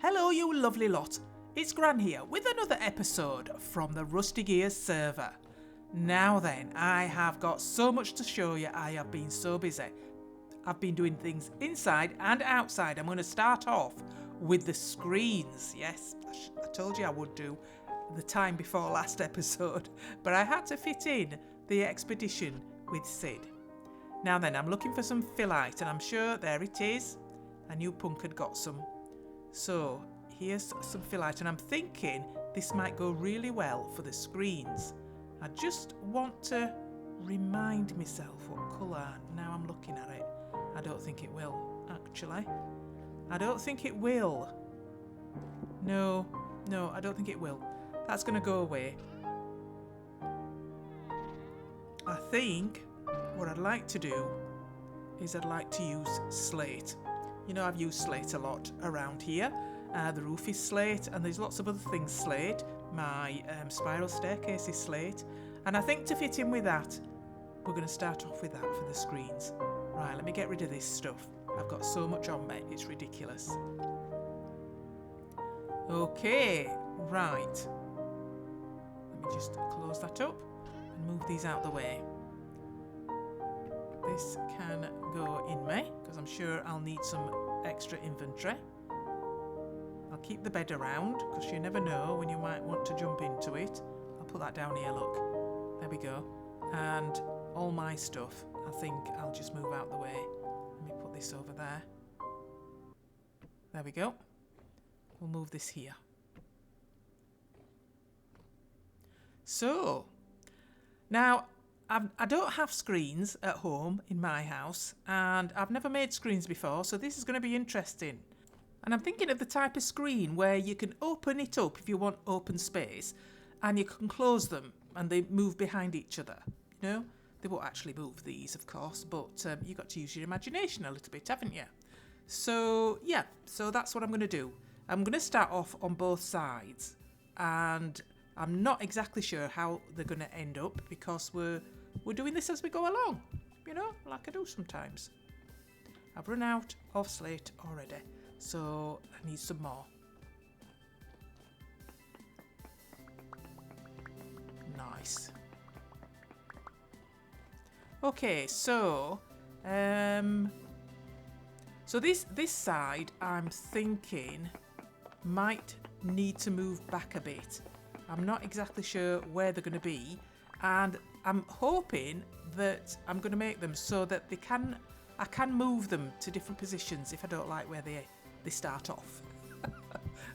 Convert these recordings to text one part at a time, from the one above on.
Hello you lovely lot, it's Gran here with another episode from the Rusty Gears server. Now then, I have got so much to show you. I have been so busy. I've been doing things inside and outside. I'm going to start off with the screens. Yes, I told you I would do the time before last episode, but I had to fit in the expedition with Sid. Now then, I'm looking for some phyllite and I'm sure there it is. I knew Punk had got some. So here's some phyllite and I'm thinking this might go really well for the screens. I just want to remind myself what colour. Now I'm looking at it. I don't think it will, actually. I don't think it will. No, I don't think it will. That's going to go away. I think what I'd like to do is I'd like to use slate. You know, I've used slate a lot around here. The roof is slate and there's lots of other things slate. My spiral staircase is slate. And I think to fit in with that, we're going to start off with that for the screens. Right, let me get rid of this stuff. I've got so much on me, it's ridiculous. Okay, right. Let me just close that up and move these out the way. This can go in me, because I'm sure I'll need some extra inventory. I'll keep the bed around, because you never know when you might want to jump into it. I'll put that down here, look. There we go. And all my stuff, I think I'll just move out the way. Let me put this over there. There we go. We'll move this here. So, now, I don't have screens at home in my house, and I've never made screens before, so this is going to be interesting. And I'm thinking of the type of screen where you can open it up if you want open space, and you can close them, and they move behind each other. You know, they won't actually move these, of course, but you've got to use your imagination a little bit, haven't you? So, yeah, so that's what I'm going to do. I'm going to start off on both sides, and I'm not exactly sure how they're going to end up because we're doing this as we go along, you know, like I do sometimes. I've run out of slate already, so I need some more. Nice. Okay, so this side I'm thinking might need to move back a bit. I'm not exactly sure where they're going to be, and I'm hoping that I'm going to make them so that I can move them to different positions if I don't like where they start off,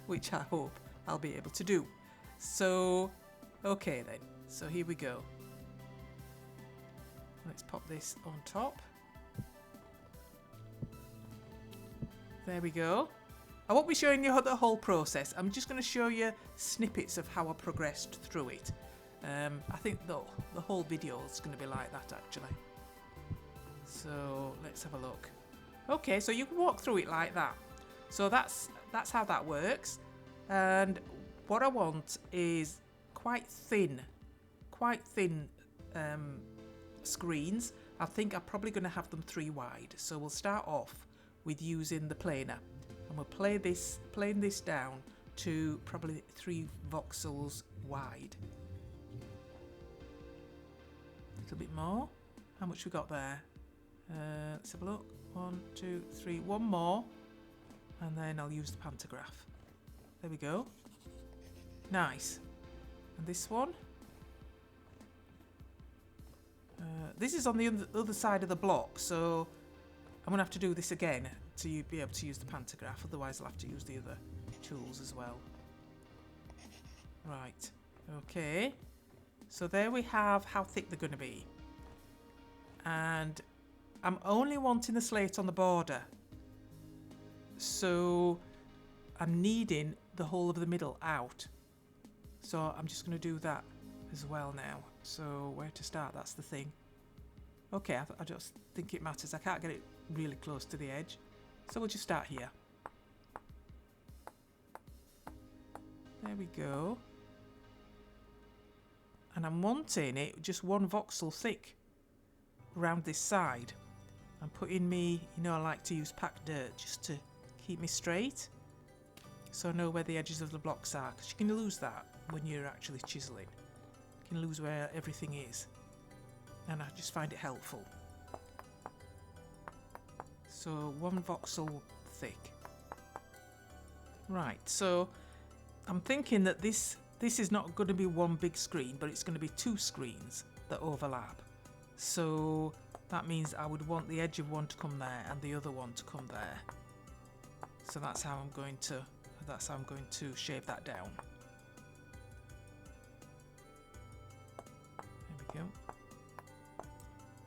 which I hope I'll be able to do. So, okay then, so here we go. Let's pop this on top. There we go. I won't be showing you the whole process. I'm just going to show you snippets of how I progressed through it. I think the whole video is going to be like that, actually. So let's have a look. Okay, so you can walk through it like that. So that's how that works. And what I want is quite thin screens. I think I'm probably going to have them 3 wide. So we'll start off with using the planer. And we'll plane this down to probably 3 voxels wide. A little bit more. How much we got there? Let's have a look. 1, 2, 3. One more. And then I'll use the pantograph. There we go. Nice. And this one. This is on the other side of the block, so I'm going to have to do this again to be able to use the pantograph, otherwise I'll have to use the other tools as well. Right, okay. So there we have how thick they're going to be. And I'm only wanting the slate on the border. So I'm needing the whole of the middle out. So I'm just going to do that as well now. So where to start, that's the thing. Okay, I just think it matters. I can't get it really close to the edge. So we'll just start here. There we go. And I'm wanting it just 1 voxel thick around this side. I'm putting me, you know, I like to use packed dirt just to keep me straight. so I know where the edges of the blocks are, because you can lose that when you're actually chiseling. You can lose where everything is, and I just find it helpful. So 1 voxel thick. Right, so I'm thinking that this is not going to be one big screen, but it's going to be 2 screens that overlap. So that means I would want the edge of one to come there and the other one to come there. So that's how I'm going to shave that down. There we go.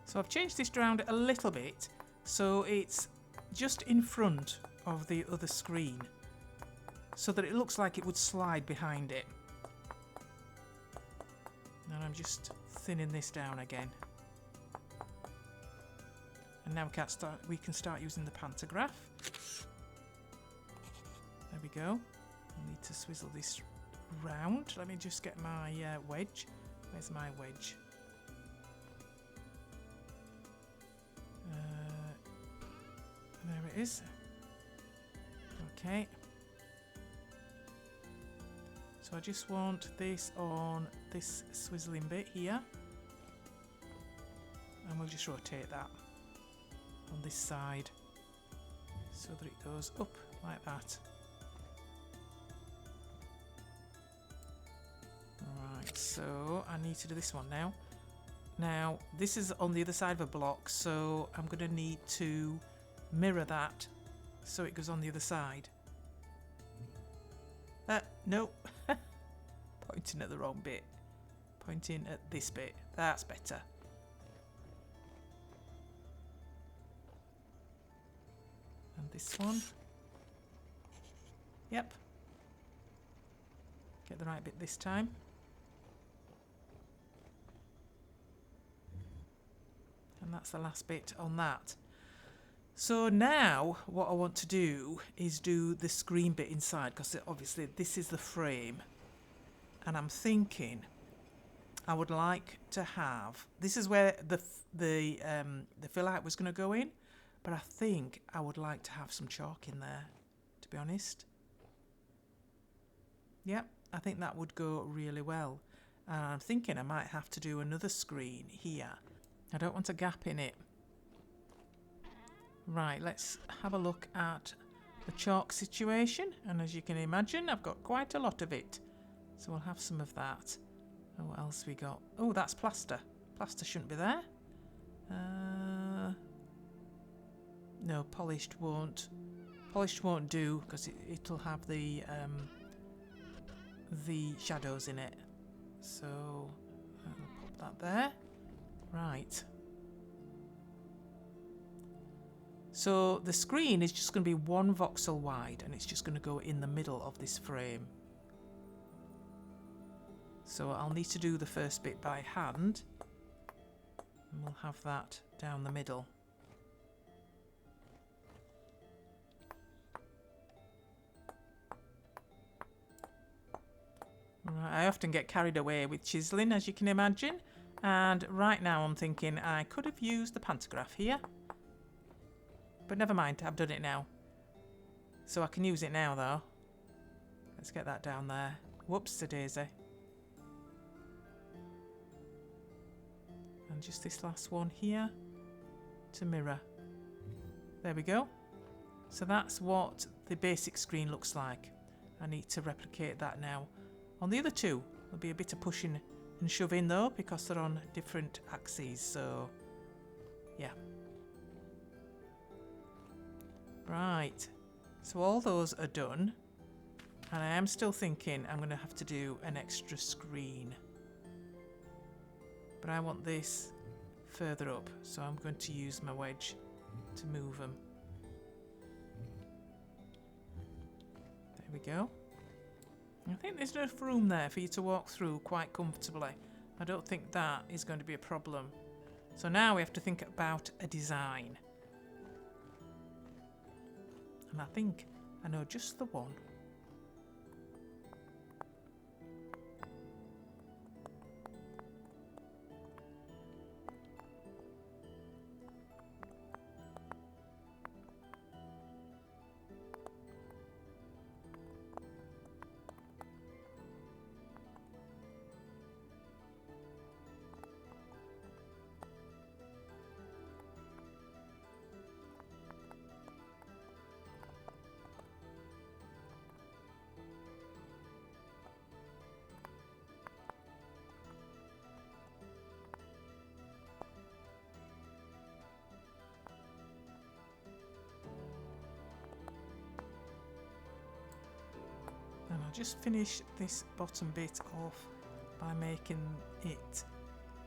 So I've changed this around a little bit, so it's just in front of the other screen, so that it looks like it would slide behind it. And I'm just thinning this down again. And now we can start using the pantograph. There we go. I need to swizzle this round. Let me just get my wedge. Where's my wedge? There it is. Okay. So I just want this on this swizzling bit here. And we'll just rotate that on this side so that it goes up like that. Right, so I need to do this one now. Now, this is on the other side of a block, so I'm going to need to mirror that so it goes on the other side. No. Pointing at the wrong bit. Pointing at this bit. That's better. And this one. Yep. Get the right bit this time. And that's the last bit on that. So now what I want to do is do the screen bit inside, because obviously this is the frame, and I'm thinking I would like to have, this is where the fill out was going to go in, but I think I would like to have some chalk in there, to be honest. Yep, I think that would go really well. And I'm thinking I might have to do another screen here. I don't want a gap in it. Right, let's have a look at the chalk situation, and as you can imagine I've got quite a lot of it, so we'll have some of that. Oh, what else we got? Oh, that's plaster. Plaster shouldn't be there. No, polished won't do, because it'll have the shadows in it, so I'll pop that there. Right. So the screen is just going to be 1 voxel wide, and it's just going to go in the middle of this frame. So I'll need to do the first bit by hand, and we'll have that down the middle. Right, I often get carried away with chiseling, as you can imagine, and right now I'm thinking I could have used the pantograph here. But never mind, I've done it now. So I can use it now though. Let's get that down there. Whoops-a-daisy. And just this last one here to mirror. There we go. So that's what the basic screen looks like. I need to replicate that now. On the other two, there'll be a bit of pushing and shoving though, because they're on different axes, so yeah. Right, so all those are done, and I am still thinking I'm going to have to do an extra screen, but I want this further up, so I'm going to use my wedge to move them. There we go. I think there's enough room there for you to walk through quite comfortably. I don't think that is going to be a problem. So now we have to think about a design. And I think I know just the one. And I'll just finish this bottom bit off by making it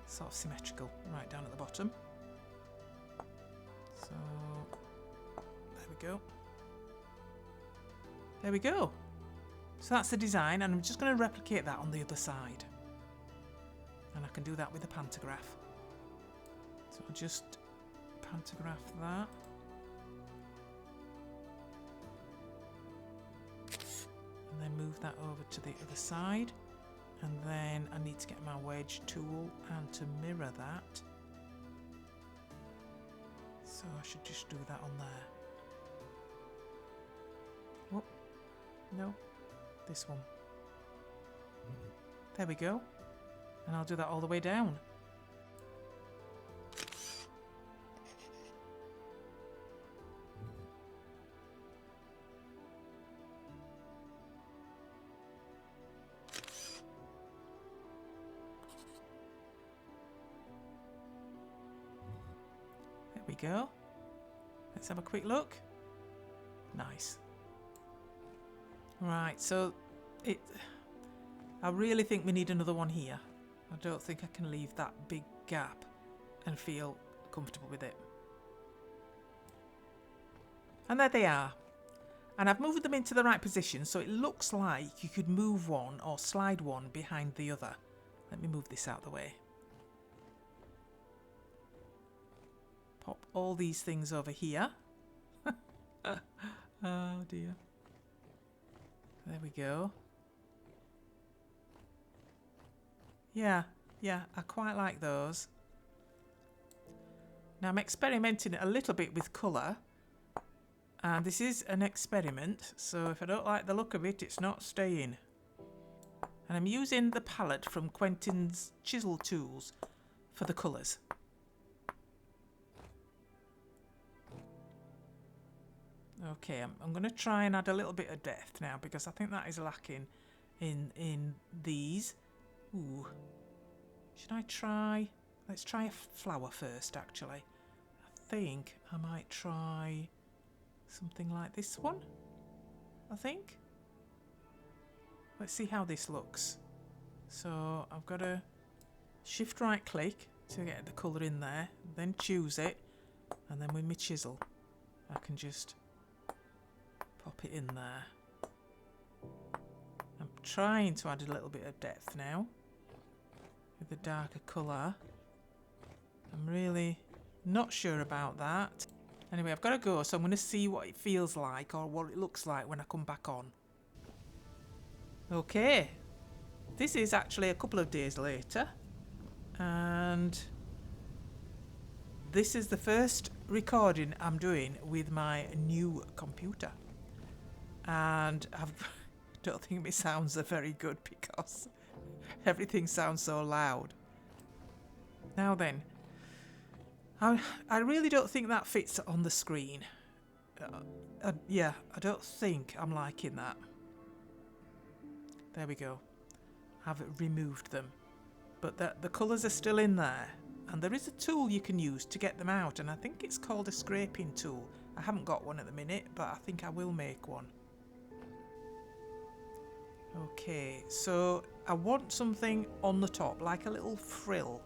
sort of symmetrical right down at the bottom. So there we go. There we go. So that's the design, and I'm just going to replicate that on the other side. And I can do that with a pantograph. So I'll just pantograph that. And then move that over to the other side. And then I need to get my wedge tool and to mirror that. So I should just do that on there. Oh, no, this one. There we go. And I'll do that all the way down. There we go. Let's have a quick look. Nice. Right, so I really think we need another one here. I don't think I can leave that big gap and feel comfortable with it. And there they are. And I've moved them into the right position, so it looks like you could move one or slide one behind the other. Let me move this out of the way. Pop all these things over here. Oh dear. There we go. Yeah, I quite like those. Now I'm experimenting a little bit with colour. And this is an experiment, so if I don't like the look of it, it's not staying. And I'm using the palette from Quentin's chisel tools for the colours. Okay, I'm going to try and add a little bit of depth now, because I think that is lacking in these. Ooh. Should I try... Let's try a flower first, actually. I think I might try something like this one, I think. Let's see how this looks. So I've got to shift right click to get the colour in there, then choose it, and then with my chisel I can just pop it in there. I'm trying to add a little bit of depth now with the darker colour. I'm really not sure about that. Anyway, I've got to go, so I'm going to see what it feels like or what it looks like when I come back on. Okay, this is actually a couple of days later, and this is the first recording I'm doing with my new computer. And I don't think my sounds are very good because everything sounds so loud. Now then, I really don't think that fits on the screen. Yeah, I don't think I'm liking that. There we go. I've removed them. But the colours are still in there. And there is a tool you can use to get them out. And I think it's called a scraping tool. I haven't got one at the minute, but I think I will make one. Okay, so I want something on the top, like a little frill,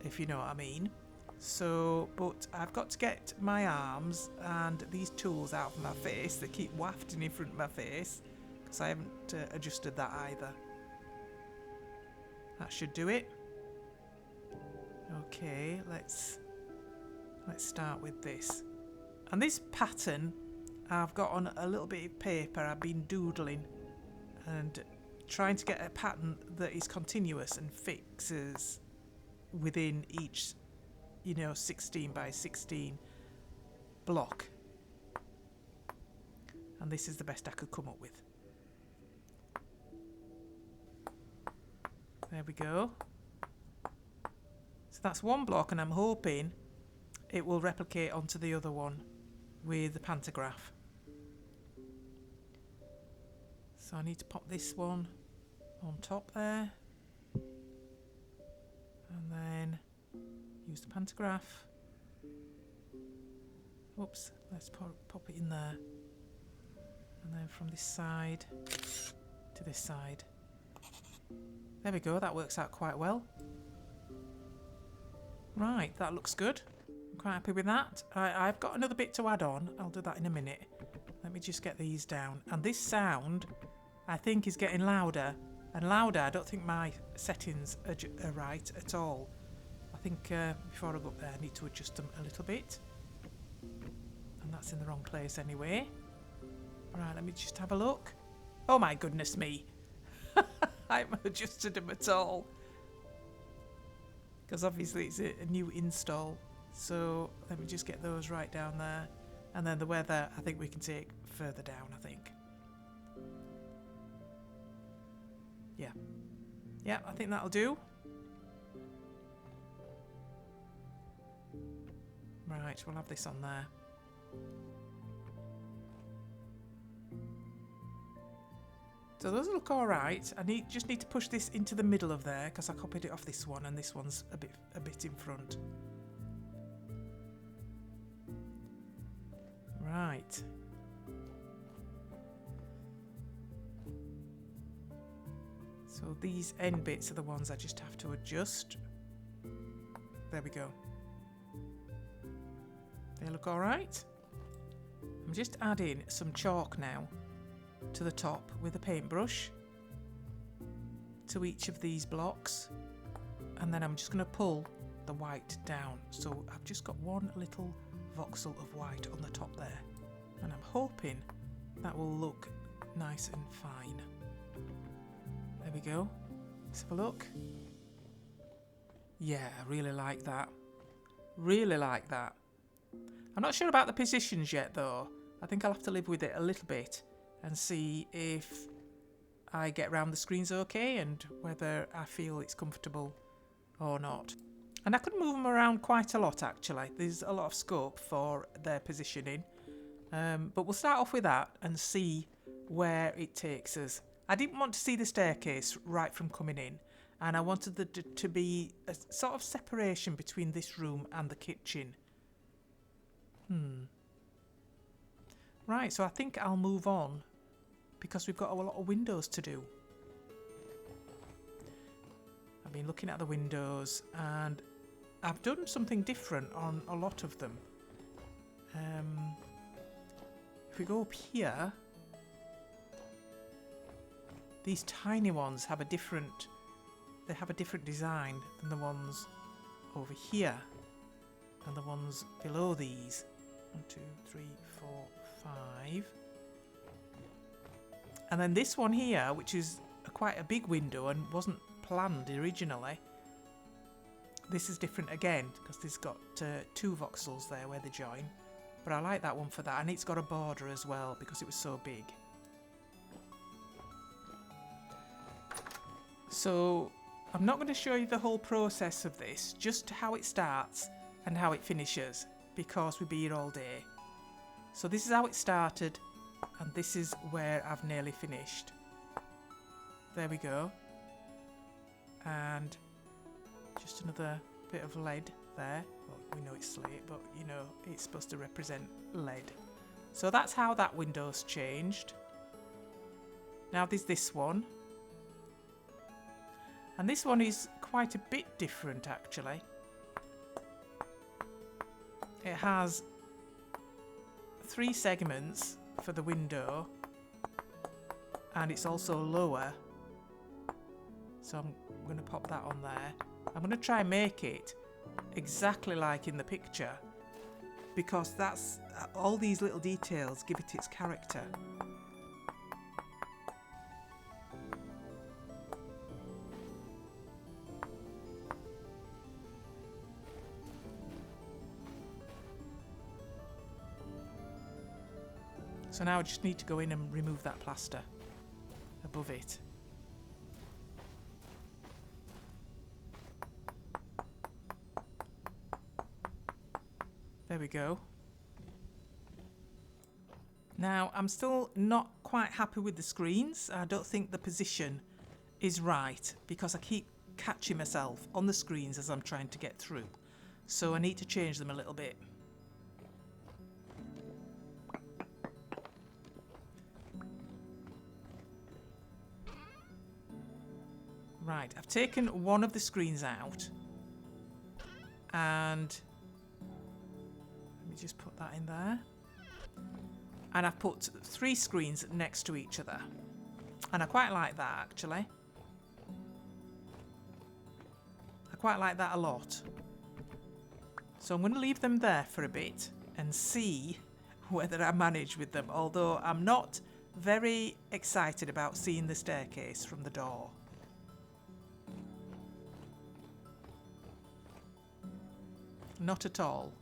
if you know what I mean. So, but I've got to get my arms and these tools out of my face. They keep wafting in front of my face because I haven't adjusted that either. That should do it. Okay, let's start with this. And this pattern I've got on a little bit of paper. I've been doodling and trying to get a pattern that is continuous and fixes within each 16 by 16 block. And this is the best I could come up with. There we go. So that's one block, and I'm hoping it will replicate onto the other one with the pantograph. So I need to pop this one on top there. And then use the pantograph. Oops, let's pop it in there. And then from this side, to this side. There we go, that works out quite well. Right, that looks good. I'm quite happy with that. I've got another bit to add on. I'll do that in a minute. Let me just get these down. And this sound, I think, is getting louder and louder. I don't think my settings are right at all. I think before I go up there, I need to adjust them a little bit. And that's in the wrong place anyway. Right, let me just have a look. Oh my goodness me. I haven't adjusted them at all. Because obviously it's a new install. So let me just get those right down there. And then the weather, I think we can take further down, I think. Yeah. Yeah, I think that'll do. Right, we'll have this on there. So those look all right. I just need to push this into the middle of there because I copied it off this one, and this one's a bit in front. Right. So these end bits are the ones I just have to adjust. There we go. They look all right. I'm just adding some chalk now to the top with a paintbrush to each of these blocks, and then I'm just going to pull the white down. So I've just got one little voxel of white on the top there, and I'm hoping that will look nice and fine. There we go. Let's have a look. Yeah, I really like that. Really like that. I'm not sure about the positions yet though. I think I'll have to live with it a little bit and see if I get around the screens okay and whether I feel it's comfortable or not. And I could move them around quite a lot actually. There's a lot of scope for their positioning. But we'll start off with that and see where it takes us. I didn't want to see the staircase right from coming in, and I wanted there to be a sort of separation between this room and the kitchen. Right, so I think I'll move on because we've got a lot of windows to do. I've been looking at the windows and I've done something different on a lot of them. If we go up here, these tiny ones have a different design than the ones over here and the ones below these. 1, 2, 3, 4, 5. And then this one here, which is quite a big window and wasn't planned originally. This is different again because this got 2 voxels there where they join. But I like that one for that, and it's got a border as well because it was so big. So I'm not going to show you the whole process of this, just how it starts and how it finishes, because we'll be here all day. So this is how it started, and this is where I've nearly finished. There we go. And just another bit of lead there. Well, we know it's slate, but you know, it's supposed to represent lead. So that's how that window's changed. Now there's this one. And this one is quite a bit different actually. It has 3 segments for the window, and it's also lower. So I'm going to pop that on there. I'm going to try and make it exactly like in the picture, because that's all these little details give it its character. So now I just need to go in and remove that plaster above it. There we go. Now I'm still not quite happy with the screens. I don't think the position is right because I keep catching myself on the screens as I'm trying to get through. So I need to change them a little bit. Right, I've taken one of the screens out. And let me just put that in there. And I've put 3 screens next to each other. And I quite like that, actually. I quite like that a lot. So I'm going to leave them there for a bit and see whether I manage with them. Although I'm not very excited about seeing the staircase from the door. Not at all.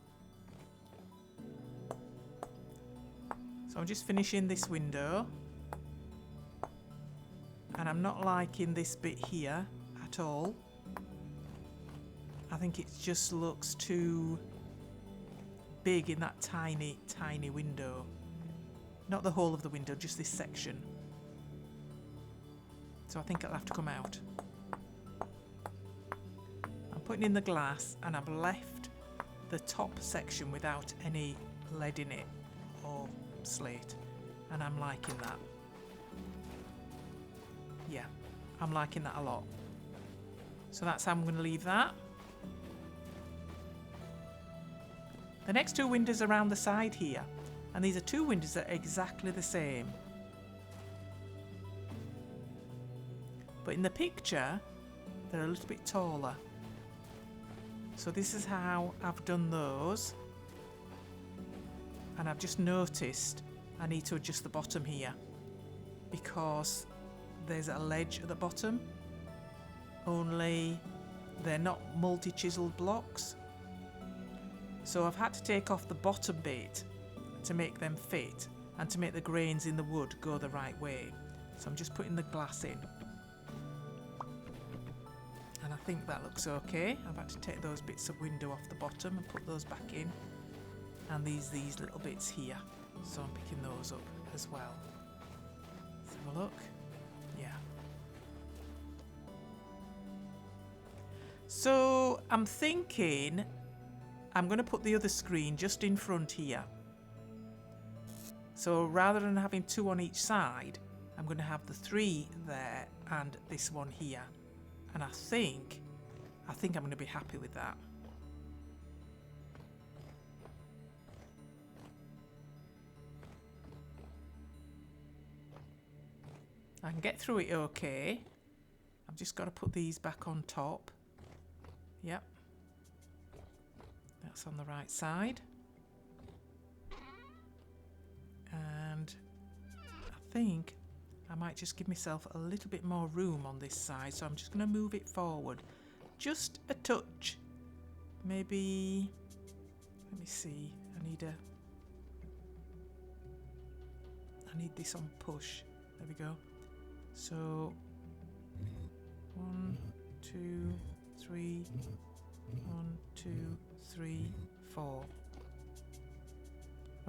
So I'm just finishing this window. And I'm not liking this bit here at all. I think it just looks too big in that tiny, tiny window. Not the whole of the window, just this section. So I think it'll have to come out. I'm putting in the glass and I've left the top section without any lead in it or slate. And I'm liking that. Yeah, I'm liking that a lot. So that's how I'm going to leave that. The next 2 windows around the side here, and these are 2 windows that are exactly the same. But in the picture, they're a little bit taller. So this is how I've done those. And I've just noticed I need to adjust the bottom here because there's a ledge at the bottom, only they're not multi-chiseled blocks. So I've had to take off the bottom bit to make them fit and to make the grains in the wood go the right way. So I'm just putting the glass in. And I think that looks okay. I've had to take those bits of window off the bottom and put those back in. And these little bits here. So I'm picking those up as well. Let's have a look. Yeah. So I'm thinking I'm going to put the other screen just in front here. So rather than having 2 on each side, I'm going to have the 3 there and this one here. And I think I'm going to be happy with that. I can get through it okay. I've just got to put these back on top. Yep. That's on the right side. And I think I might just give myself a little bit more room on this side. So I'm just going to move it forward. Just a touch. Maybe, let me see. I need this on push. There we go. So 1, 2, 3, 1, 2, 3, 4.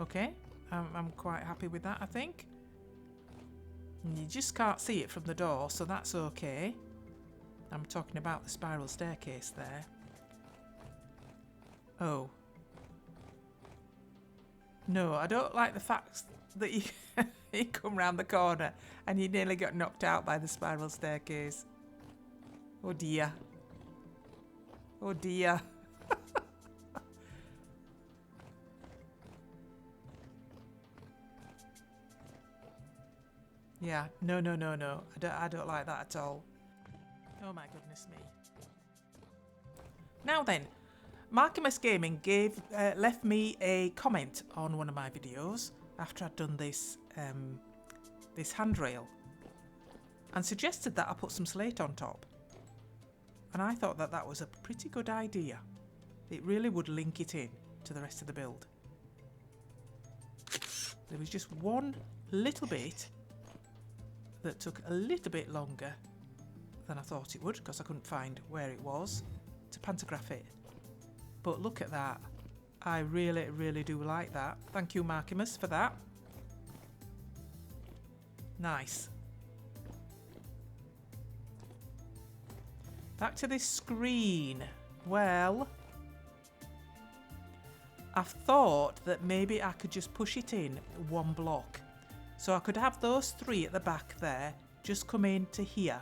Okay, I'm quite happy with that, I think. And you just can't see it from the door, so that's okay. I'm talking about the spiral staircase there. Oh. No, I don't like the fact that you, you come round the corner and you nearly got knocked out by the spiral staircase. Oh dear. Oh dear. Yeah, no. I don't like that at all. Oh my goodness me. Now then, Markimus Gaming left me a comment on one of my videos after I'd done this this handrail and suggested that I put some slate on top. And I thought that that was a pretty good idea. It really would link it in to the rest of the build. There was just one little bit that took a little bit longer than I thought it would because I couldn't find where it was to pantograph it. But look at that. I really, really do like that. Thank you, Markimus, for that. Nice. Back to this screen. Well, I've thought that maybe I could just push it in 1 block. So I could have those 3 at the back there just come in to here.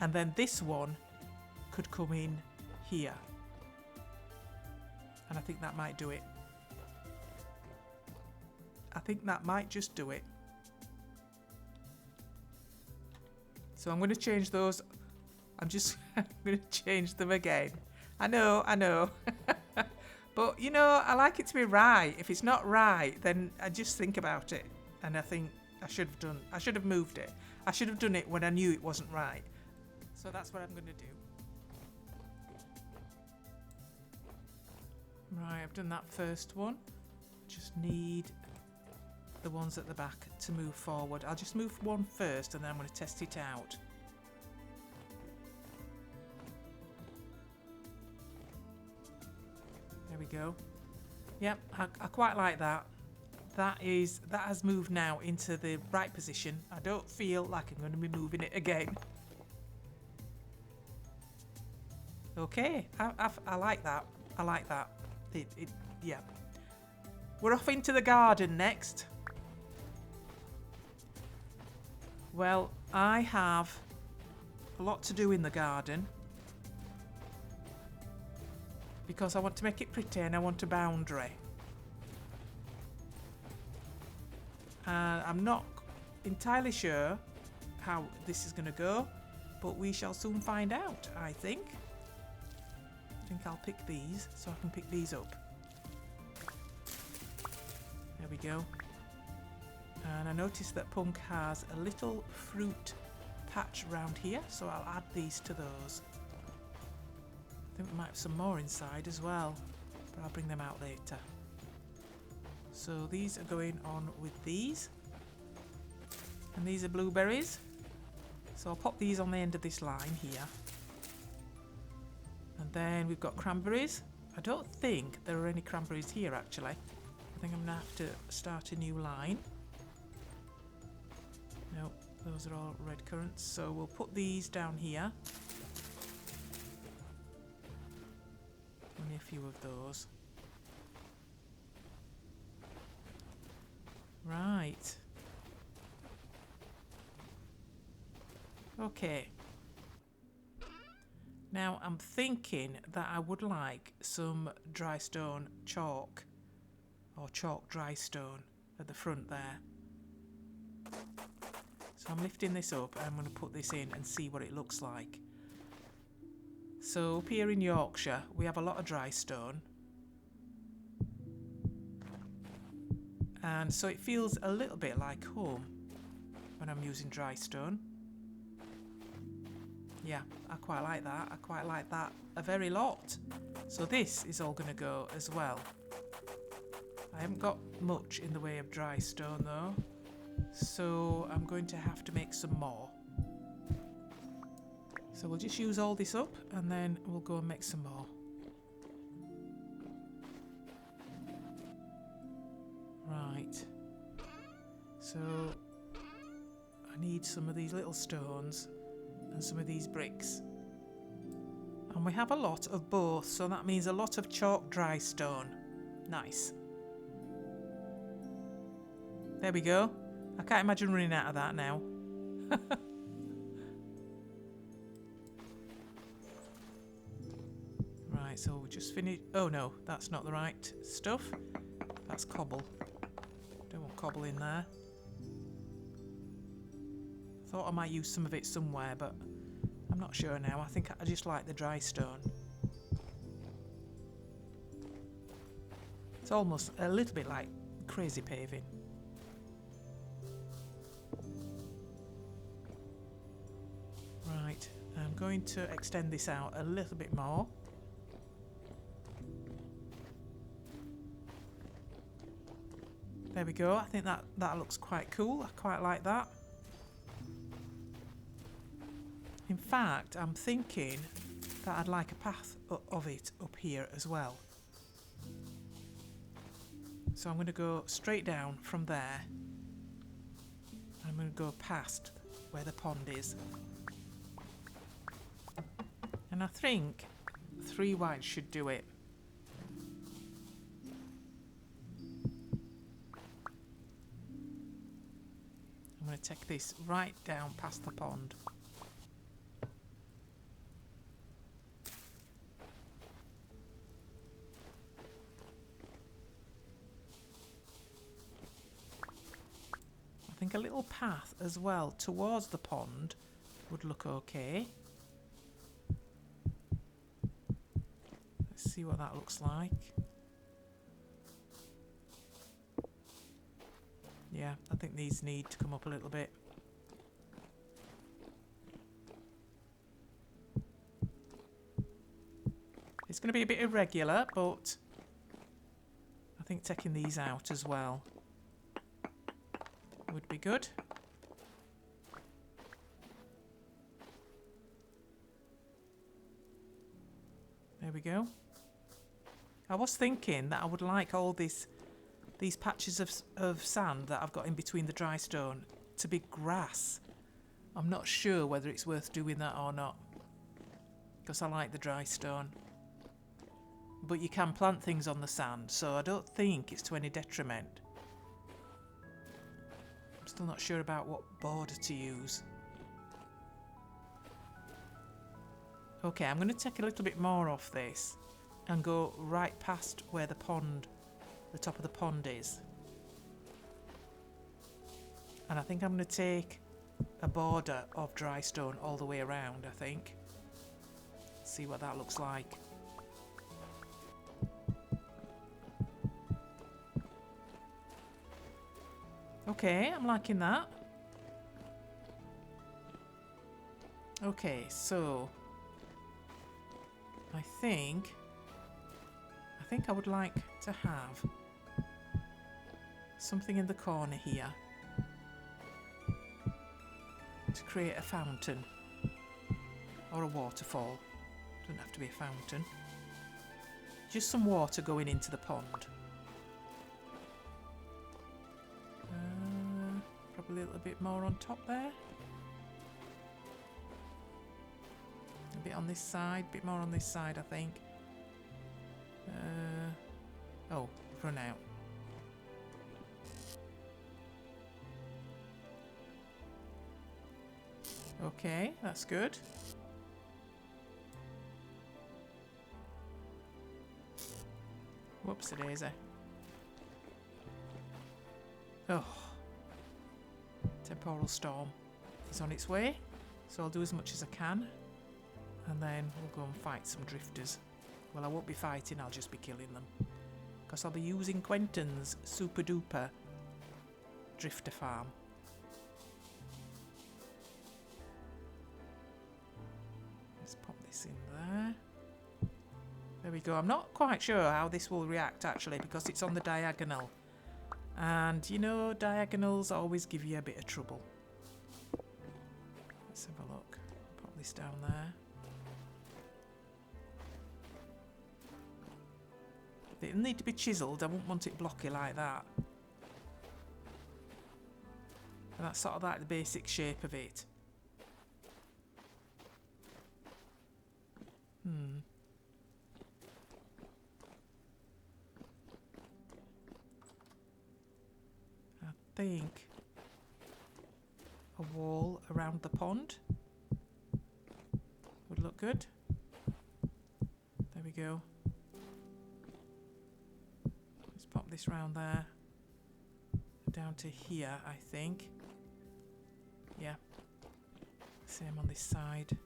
And then this one could come in here. And I think that might do it. I think that might just do it. So I'm going to change those. I'm just going to change them again. I know. But, you know, I like it to be right. If it's not right, then I just think about it. And I think I should have moved it. I should have done it when I knew it wasn't right. So that's what I'm going to do. Right, I've done that first one. Just need the ones at the back to move forward. I'll just move one first and then I'm going to test it out. There we go. Yep, I quite like that. That has moved now into the right position. I don't feel like I'm going to be moving it again. Okay, I like that. I like that. Yeah. We're off into the garden next. Well, I have a lot to do in the garden because I want to make it pretty and I want a boundary. I'm not entirely sure how this is going to go, but we shall soon find out, I think. I think I'll pick these so I can pick these up. There we go. And I noticed that Punk has a little fruit patch around here, so I'll add these to those. I think we might have some more inside as well, but I'll bring them out later. So these are going on with these. And these are blueberries. So I'll pop these on the end of this line here. And then we've got cranberries. I don't think there are any cranberries here actually. I think I'm going to have to start a new line. No, those are all red currants. So we'll put these down here. Only a few of those. Right. Okay. Now I'm thinking that I would like some dry stone chalk or chalk dry stone at the front there. So I'm lifting this up and I'm going to put this in and see what it looks like. So up here in Yorkshire we have a lot of dry stone. And so it feels a little bit like home when I'm using dry stone. Yeah, I quite like that. I quite like that a very lot. So this is all going to go as well. I haven't got much in the way of dry stone though. So I'm going to have to make some more. So we'll just use all this up and then we'll go and make some more. Right, so I need some of these little stones and some of these bricks. And we have a lot of both, so that means a lot of chalk dry stone. Nice. There we go. I can't imagine running out of that now. Right, so we just finished. Oh no, that's not the right stuff. That's cobble. Don't want cobble in there. Thought I might use some of it somewhere, but I'm not sure now. I think I just like the dry stone. It's almost a little bit like crazy paving. Right, I'm going to extend this out a little bit more. There we go. I think that looks quite cool. I quite like that. In fact, I'm thinking that I'd like a path of it up here as well. So I'm going to go straight down from there. I'm going to go past where the pond is. And I think 3 whites should do it. I'm going to take this right down past the pond. as well towards the pond would look okay. Let's see what that looks like. Yeah, I think these need to come up a little bit. It's going to be a bit irregular, but I think taking these out as well would be good. There we go. I was thinking that I would like all these patches of sand that I've got in between the dry stone to be grass. I'm not sure whether it's worth doing that or not, because I like the dry stone. But you can plant things on the sand, so I don't think it's to any detriment. I'm still not sure about what border to use. Okay, I'm going to take a little bit more off this and go right past where the pond, the top of the pond is. And I think I'm going to take a border of dry stone all the way around, I think. See what that looks like. Okay, I'm liking that. Okay, so I think I would like to have something in the corner here to create a fountain or a waterfall. Doesn't have to be a fountain. Just some water going into the pond. Probably a little bit more on top there. A bit on this side, a bit more on this side, I think. Oh, run out. Okay, that's good. Whoops-a-daisy. Oh. Temporal storm is on its way, so I'll do as much as I can, and then we'll go and fight some drifters. Well, I won't be fighting, I'll just be killing them, because I'll be using Quentin's super duper drifter farm. Let's pop this in there. There we go. I'm not quite sure how this will react actually, because it's on the diagonal. And, you know, diagonals always give you a bit of trouble. Let's have a look. Pop this down there. It'll need to be chiselled. I won't want it blocky like that. And that's sort of like the basic shape of it. I think a wall around the pond would look good. There we go. Let's pop this round there. Down to here, I think. Yeah. Same on this side.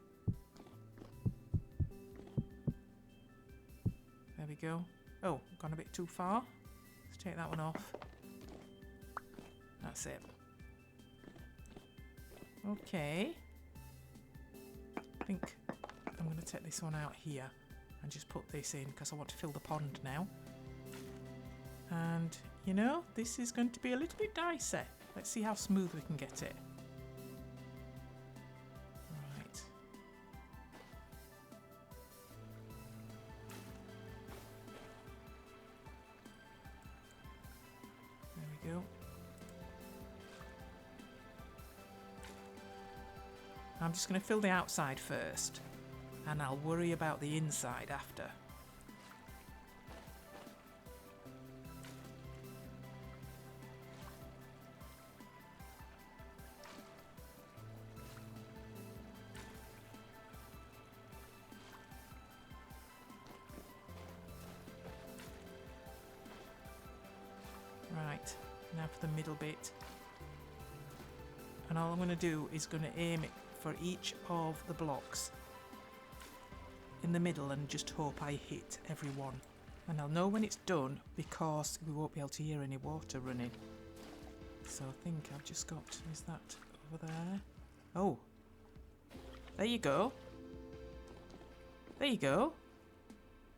There we go. Oh, gone a bit too far. Let's take that one off. That's it. Okay. I think I'm going to take this one out here and just put this in because I want to fill the pond now. And, you know, this is going to be a little bit dicey. Let's see how smooth we can get it. Right. There we go. I'm just going to fill the outside first, and I'll worry about the inside after. Right, now for the middle bit. And all I'm going to do is going to aim it for each of the blocks in the middle and just hope I hit every one. And I'll know when it's done because we won't be able to hear any water running. So I think I've just got, is that over there? Oh, there you go. There you go.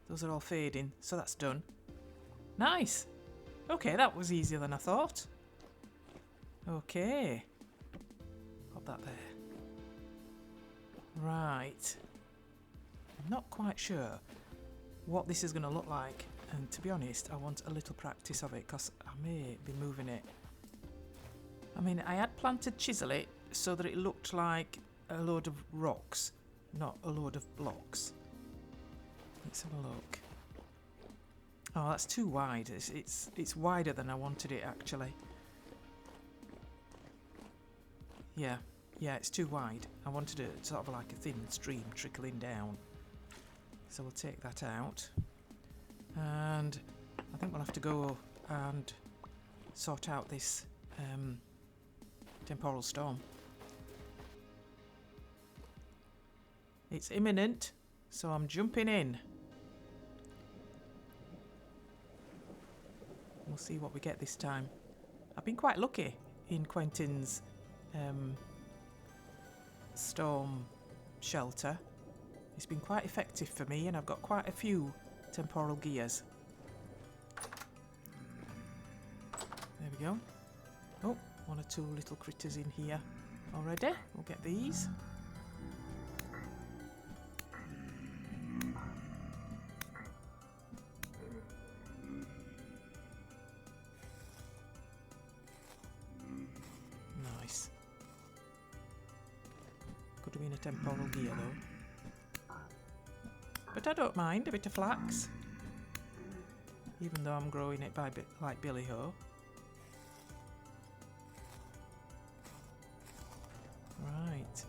Those are all fading, so that's done. Nice. Okay, that was easier than I thought. Okay. Pop that there. Right. I'm not quite sure what this is going to look like. And to be honest, I want a little practice of it because I may be moving it. I mean, I had planned to chisel it so that it looked like a load of rocks, not a load of blocks. Let's have a look. Oh, that's too wide. It's wider than I wanted it, actually. Yeah, it's too wide. I wanted it sort of like a thin stream trickling down. So we'll take that out. And I think we'll have to go and sort out this temporal storm. It's imminent, so I'm jumping in. We'll see what we get this time. I've been quite lucky in Quentin's storm shelter. It's been quite effective for me, and I've got quite a few temporal gears. There we go. Oh, one or two little critters in here already. We'll get these. Nice. Could have been a temporal gear though. But I don't mind a bit of flax. Even though I'm growing it by bit like Billy Ho. Right.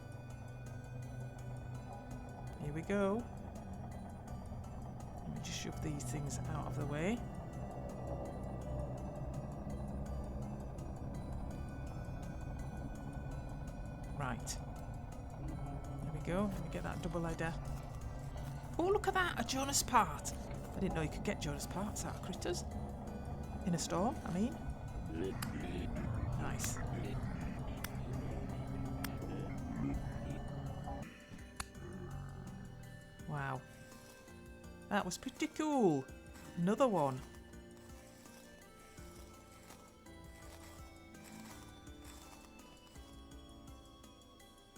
Here we go. Let me just shove these things out of the way. Right. There we go. Let me get that double header. Oh, look at that! A Jonas part! I didn't know you could get Jonas parts out of critters. In a storm, I mean. Nice. Wow. That was pretty cool. Another one.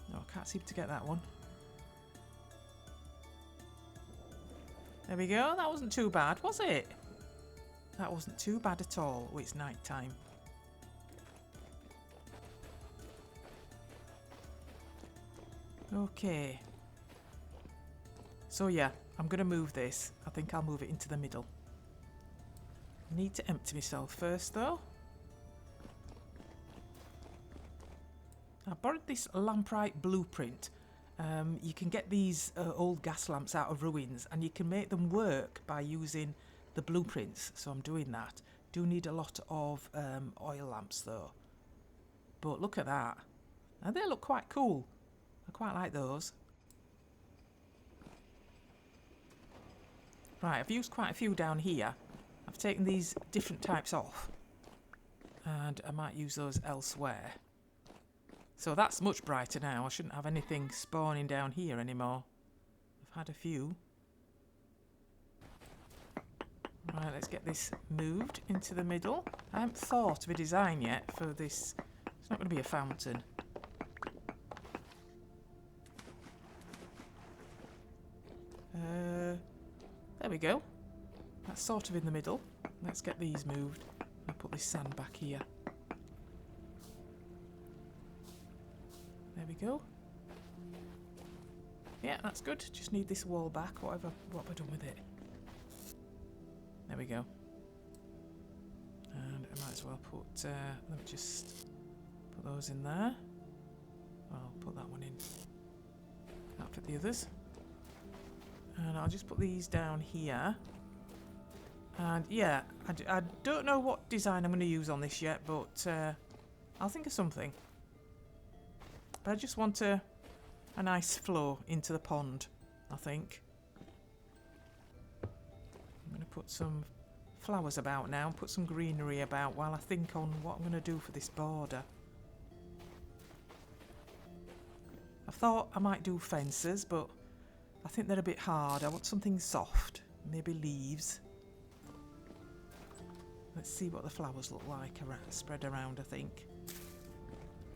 No, I can't seem to get that one. There we go. That wasn't too bad, was it? That wasn't too bad at all. Oh, it's night time. Okay. So yeah, I'm going to move this. I think I'll move it into the middle. I need to empty myself first though. I borrowed this lamprite blueprint. You can get these old gas lamps out of ruins and you can make them work by using the blueprints. So I'm doing that. Do need a lot of oil lamps though. But look at that. And they look quite cool. I quite like those. Right, I've used quite a few down here. I've taken these different types off. And I might use those elsewhere. So that's much brighter now. I shouldn't have anything spawning down here anymore. I've had a few. Right, let's get this moved into the middle. I haven't thought of a design yet for this. It's not going to be a fountain. There we go. That's sort of in the middle. Let's get these moved. I'll put this sand back here. There we go. Yeah, that's good. Just need this wall back. What have I done with it? There we go. And I might as well put, let me just put those in there. I'll put that one in. Can't fit the others. And I'll just put these down here. And yeah, I don't know what design I'm going to use on this yet, but I'll think of something. But I just want a nice flow into the pond, I think. I'm going to put some flowers about now and put some greenery about while I think on what I'm going to do for this border. I thought I might do fences, but I think they're a bit hard. I want something soft, maybe leaves. Let's see what the flowers look like spread around, I think.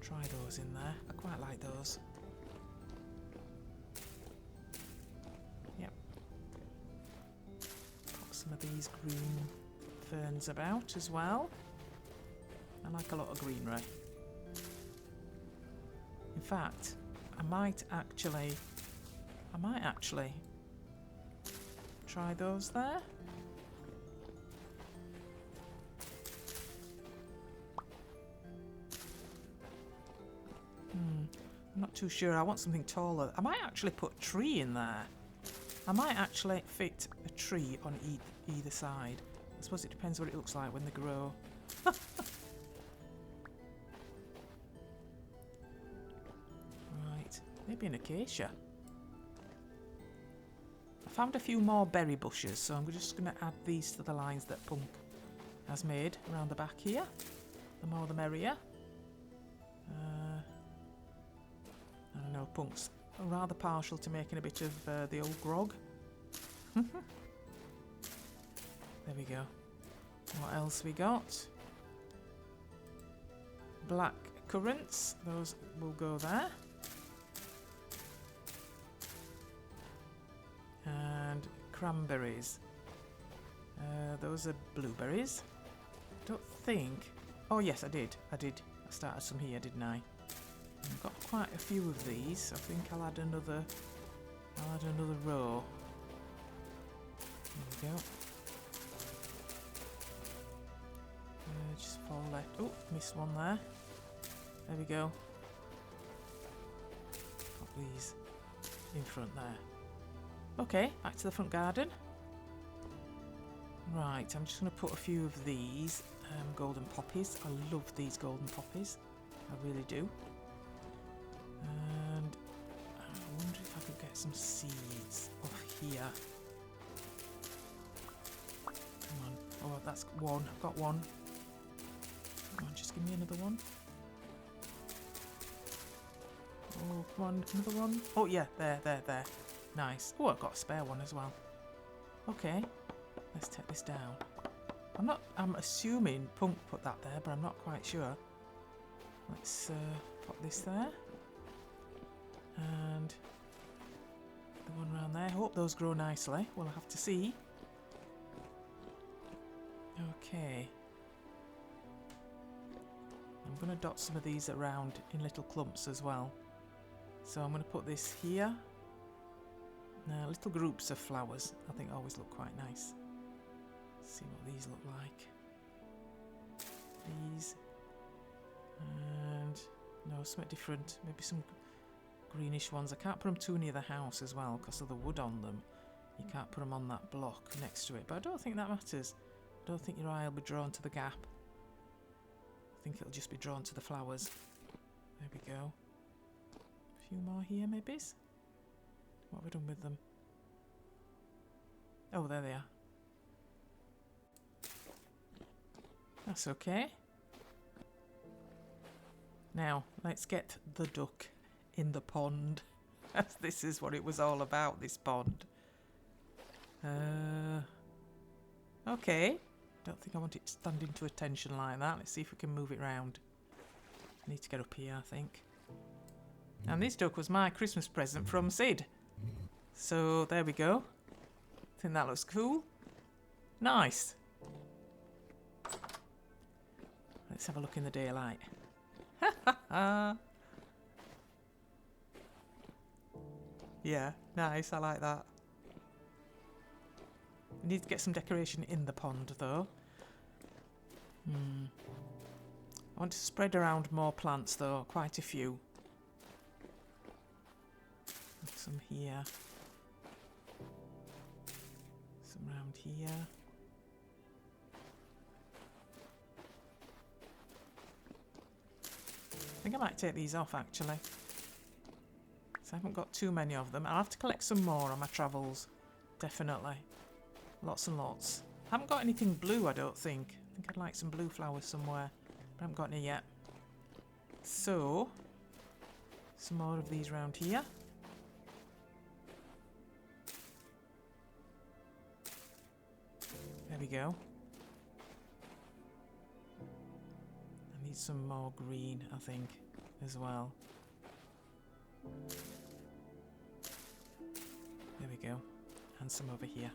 Try those in there. I quite like those. Yep. Put some of these green ferns about as well. I like a lot of greenery. In fact, I might actually try those there. I'm not too sure. I want something taller. I might actually put a tree in there. I might actually fit a tree on either side. I suppose it depends what it looks like when they grow. Right, maybe an acacia. I found a few more berry bushes, so I'm just going to add these to the lines that Punk has made around the back here. The more the merrier. I don't know, Punk's rather partial to making a bit of the old grog. There we go. What else we got? Black currants. Those will go there. And cranberries. Those are blueberries. Don't think... Oh yes, I did. I started some here, didn't I? I've got quite a few of these. I think I'll add another row. There we go. Just fall left. Oh, missed one there. There we go. Pop these in front there. Okay, back to the front garden. Right, I'm just going to put a few of these golden poppies. I love these golden poppies. I really do. And I wonder if I could get some seeds off here. Come on. Oh, that's one. I've got one. Come on, just give me another one. Oh, come on, another one. Oh, yeah, there. Nice. Oh, I've got a spare one as well. Okay, let's take this down. I'm assuming Punk put that there, but I'm not quite sure. Let's pop this there. And the one around there. Hope those grow nicely. We'll have to see. Okay. I'm going to dot some of these around in little clumps as well. So I'm going to put this here. Now, little groups of flowers, I think always look quite nice. Let's see what these look like. These. And no, something different. Maybe some greenish ones. I can't put them too near the house as well because of the wood on them. You can't put them on that block next to it. But I don't think that matters. I don't think your eye will be drawn to the gap. I think it'll just be drawn to the flowers. There we go. A few more here, maybe. What have we done with them? Oh, there they are. That's okay. Now, let's get the duck in the pond. This is what it was all about, this pond. Okay. Don't think I want it standing to attention like that. Let's see if we can move it round. I need to get up here, I think. And this duck was my Christmas present from Sid. So, there we go. I think that looks cool. Nice. Let's have a look in the daylight. Yeah, nice. I like that. We need to get some decoration in the pond, though. I want to spread around more plants, though. Quite a few. Some here. Some round here. I think I might take these off, actually. I haven't got too many of them. I'll have to collect some more on my travels. Definitely. Lots and lots. I haven't got anything blue, I don't think. I think I'd like some blue flowers somewhere. But I haven't got any yet. So, some more of these round here. There we go. I need some more green, I think, as well. There we go. And some over here.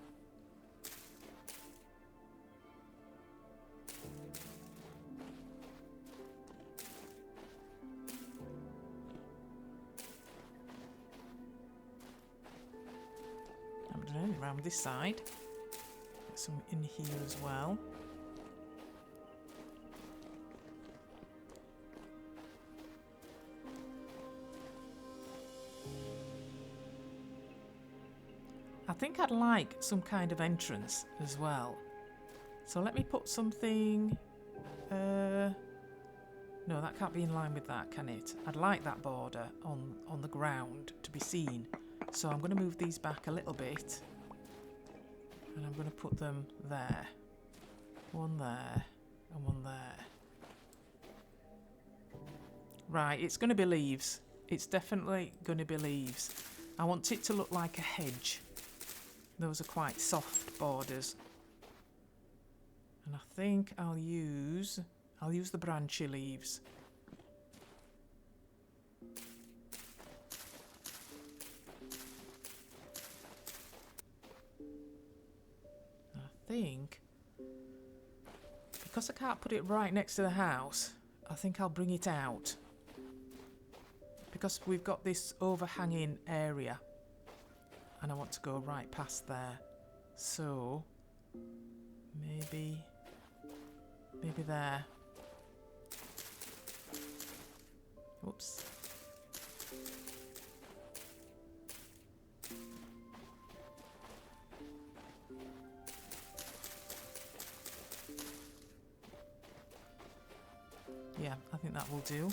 Haven't done any around this side. Get some in here as well. I think I'd like some kind of entrance as well. So let me put something... no, that can't be in line with that, can it? I'd like that border on the ground to be seen. So I'm going to move these back a little bit. And I'm going to put them there. One there and one there. Right, it's going to be leaves. It's definitely going to be leaves. I want it to look like a hedge. Those are quite soft borders. And I think I'll use the branchy leaves. I think, because I can't put it right next to the house, I think I'll bring it out. Because we've got this overhanging area. And I want to go right past there. So, maybe there. Oops. Yeah, I think that will do.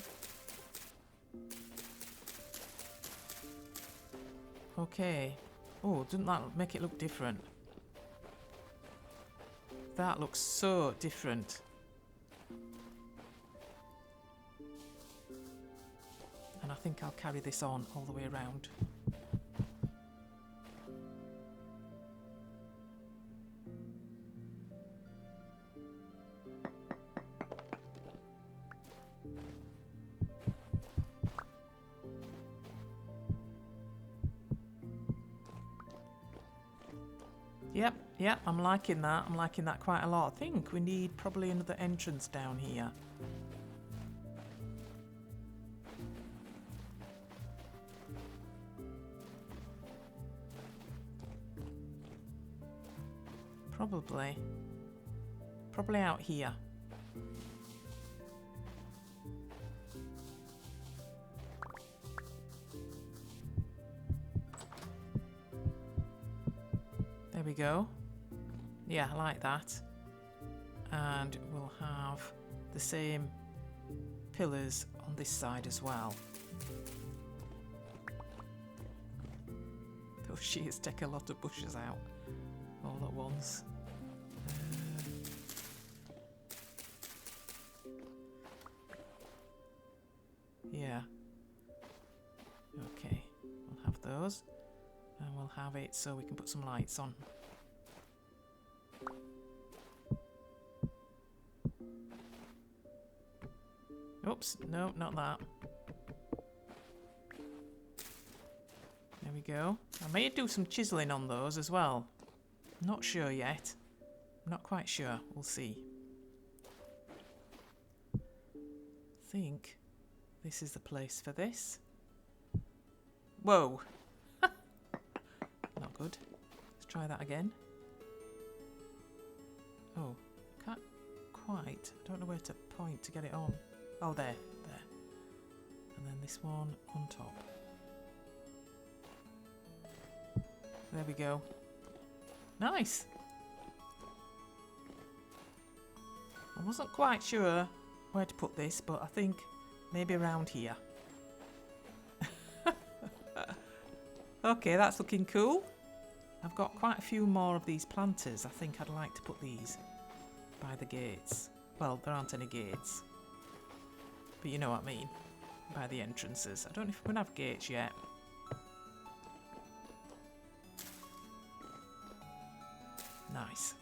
Okay. Oh, doesn't that make it look different? That looks so different. And I think I'll carry this on all the way around. Yep, I'm liking that. I'm liking that quite a lot. I think we need probably another entrance down here. Probably out here. There we go. Yeah, I like that. And we'll have the same pillars on this side as well. Those shears take a lot of bushes out all at once. Yeah. Okay, we'll have those. And we'll have it so we can put some lights on. Oops, no, not that. There we go. I may do some chiseling on those as well. Not sure yet. Not quite sure. We'll see. I think this is the place for this. Whoa! Not good. Let's try that again. Oh, can't quite. I don't know where to point to get it on. Oh, there. And then this one on top. There we go. Nice! I wasn't quite sure where to put this, but I think maybe around here. Okay, that's looking cool. I've got quite a few more of these planters. I think I'd like to put these by the gates. Well, there aren't any gates. But you know what I mean. By the entrances. I don't know if we're going to have gates yet. Nice.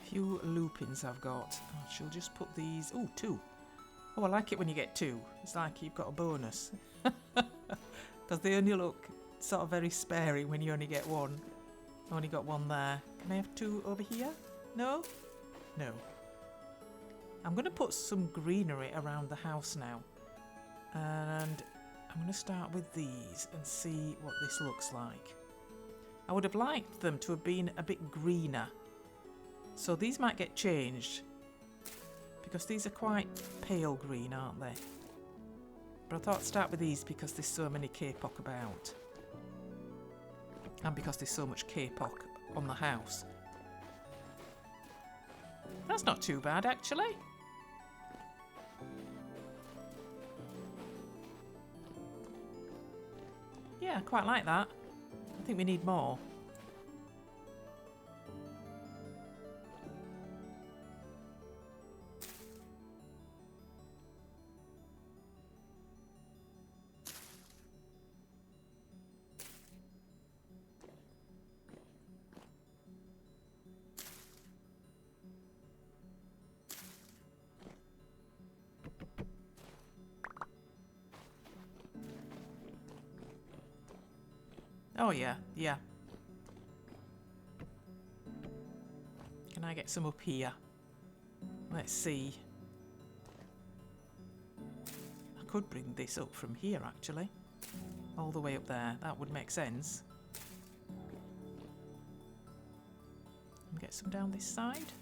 Few loopings I've got. I shall just put these. Oh, 2. Oh, I like it when you get 2. It's like you've got a bonus. Because they only look sort of very sparing when you only get 1. I only got 1 there. Can I have 2 over here? No? No. I'm going to put some greenery around the house now. And I'm going to start with these and see what this looks like. I would have liked them to have been a bit greener. So these might get changed. Because these are quite pale green, aren't they? But I thought I'd start with these because there's so many K-pop about. And because there's so much K-pop on the house. That's not too bad, actually. Yeah, I quite like that. I think we need more. Oh yeah, yeah. Can I get some up here? Let's see. I could bring this up from here actually. All the way up there. That would make sense. And get some down this side.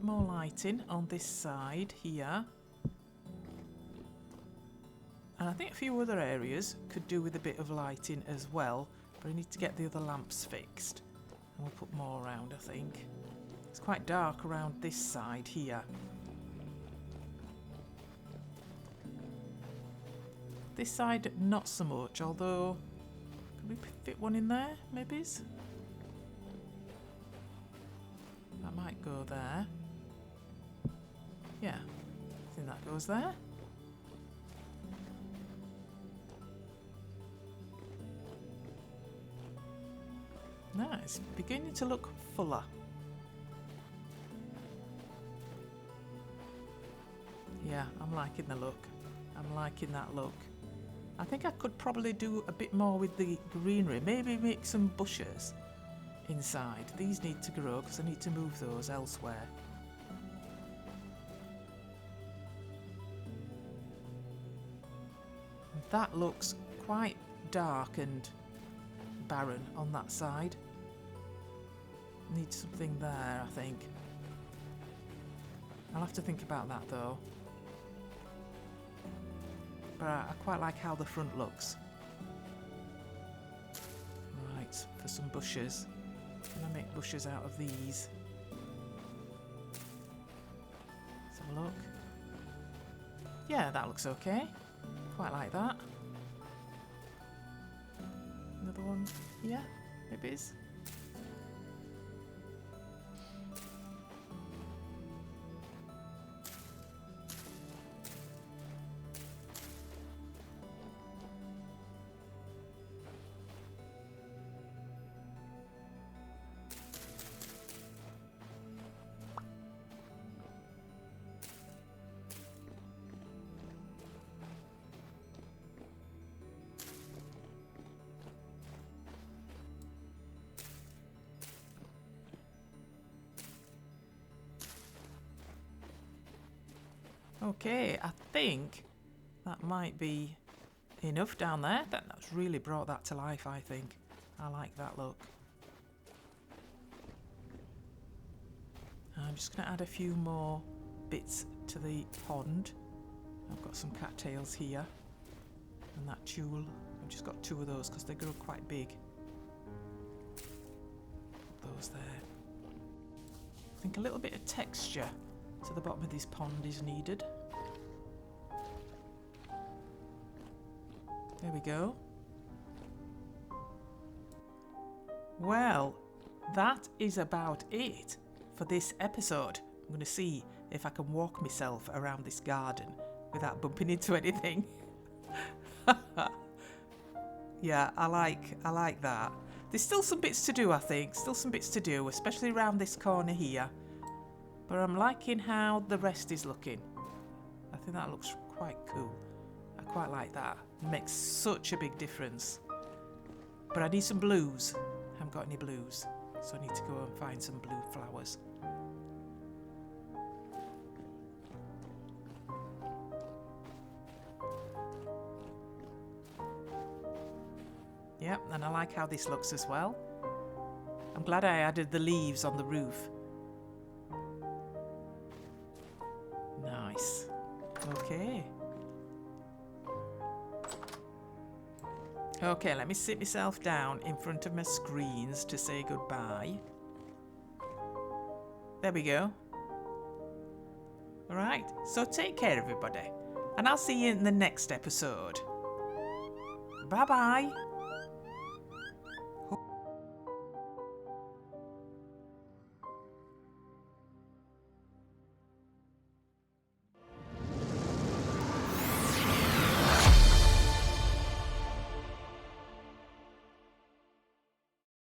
More lighting on this side here, and I think a few other areas could do with a bit of lighting as well, but I need to get the other lamps fixed and we'll put more around. I think it's quite dark around this side here. This side not so much, although could we fit one in there maybe? That might go there. Yeah, I think that goes there. No, it's beginning to look fuller. Yeah, I'm liking the look. I'm liking that look. I think I could probably do a bit more with the greenery. Maybe make some bushes inside. These need to grow because I need to move those elsewhere. That looks quite dark and barren on that side. Need something there, I think. I'll have to think about that though. But I quite like how the front looks. Right, for some bushes. Can I make bushes out of these? Let's have a look. Yeah, that looks okay. Quite like that. Another one here, maybe is. Okay, I think that might be enough down there. That's really brought that to life, I think. I like that look. I'm just going to add a few more bits to the pond. I've got some cattails here. And that tulle. I've just got 2 of those because they grow quite big. Put those there. I think a little bit of texture to the bottom of this pond is needed. There we go. Well, that is about it for this episode. I'm going to see if I can walk myself around this garden without bumping into anything. Yeah, I like that. There's still some bits to do, I think. Still some bits to do, especially around this corner here. But I'm liking how the rest is looking. I think that looks quite cool. I quite like that. It makes such a big difference. But I need some blues. I haven't got any blues. So I need to go and find some blue flowers. Yep, and I like how this looks as well. I'm glad I added the leaves on the roof. Nice. Okay. Okay, let me sit myself down in front of my screens to say goodbye. There we go. Alright, so take care everybody. And I'll see you in the next episode. Bye bye.